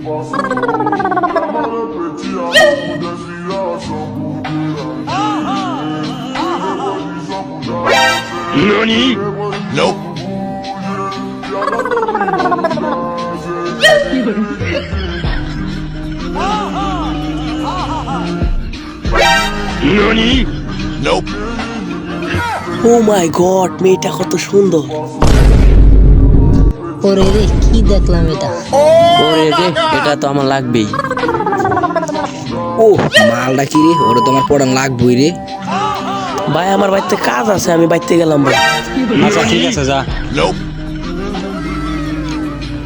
NANI? Nope. NANI? Nope. ও মাই god, মেয়েটা কত সুন্দর। ওরে রে, কি দেখলাম এটা? ওরে রে, এটা তো আমার লাগবেই। ও মালটা কি রে, ওরে তোমার পড়ান লাগবই রে। ভাই আমার বাড়িতে কাজ আছে, আমি বাড়িতে গেলাম ভাই। আচ্ছা ঠিক আছে যা। Nope.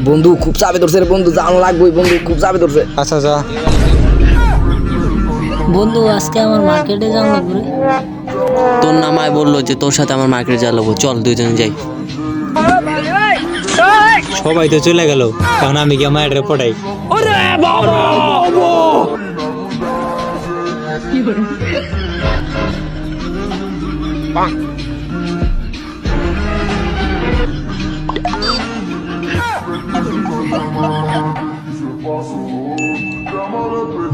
বন্ধু খুব চাপে ধরছে রে বন্ধু, জানো লাগবই বন্ধু, খুব চাপে ধরছে। আচ্ছা যা। বন্ধু আজকে আমার মার্কেটে যাওয়া লাগবে রে। তোর নামায় বললো যে তোর সাথে আমার মার্কেটে যাবো, চল দুইজনে যাই। সবাই তো চলে গেল, এখন আমি গিয়ে মায়ের পড়াই।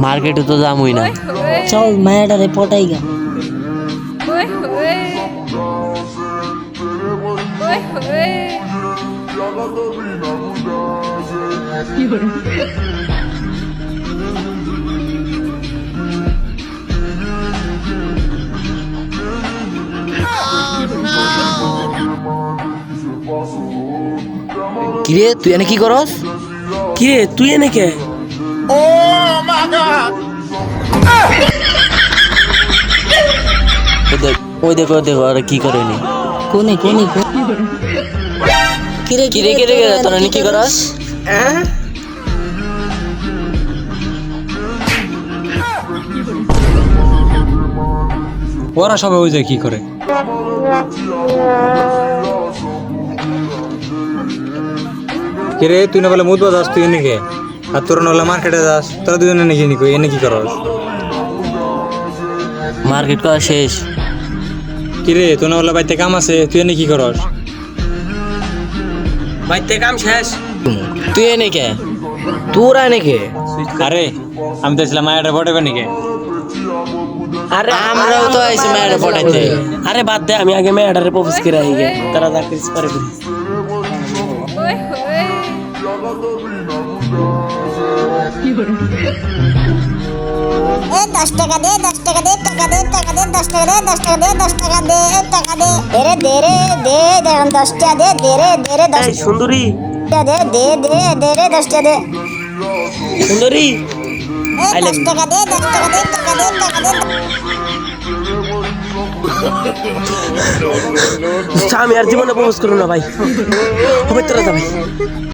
মার্কেটে তো যামই না। চল মায়াটারে পটাই গা। Oi, oi. Oi, oi. কিরে তুই এনে কি করস? কিরে তুই এনে কে? ওই দেখো আর কি করে নি। কোনে কোনে কিরে কিরে কিরে কিরে তোরা নি কি করস? ওরা সবাই ওই যায় কি করে? কিরে তুই না বলে মুদ বাজাস, তুই এনে কে? আর তোর নলে মার্কেটে যাস, তোরা দুজনে নাকি এনে কি করস? মার্কেট করা শেষ। কিরে তোর না বলে বাড়িতে কাম আছে, তুই এনে কি করস? বাইতে কাম শেষ, তুই এনে কে? তোরা এনে কে? আরে আমি তো ছিলাম মায়ের পড়াবে নাকি? আরে আমরাও তো আইছি মেয়েটা পড়াইতে। আরে বাদ দে, আমি আগে মেয়েটারে প্রপোজ করে আই গে, তারা যা করিস করে করিস। Oi, oi. এ 10 টাকা দে 10 টাকা দে টাকা দে টাকা দে 10 টাকা দে 10 টাকা দে 10 টাকা দে টাকা দে দে রে দে 10 টাকা দে দে রে 10 এই সুন্দরী, টাকা দে দে রে 10 টাকা দে সুন্দরী, এ I love 10 you. টাকা দে 10 টাকা দে টাকা দে টাকা দে আমি আর জীবনে প্রপোজ করব না ভাই। হবে তোরা যা ভাই।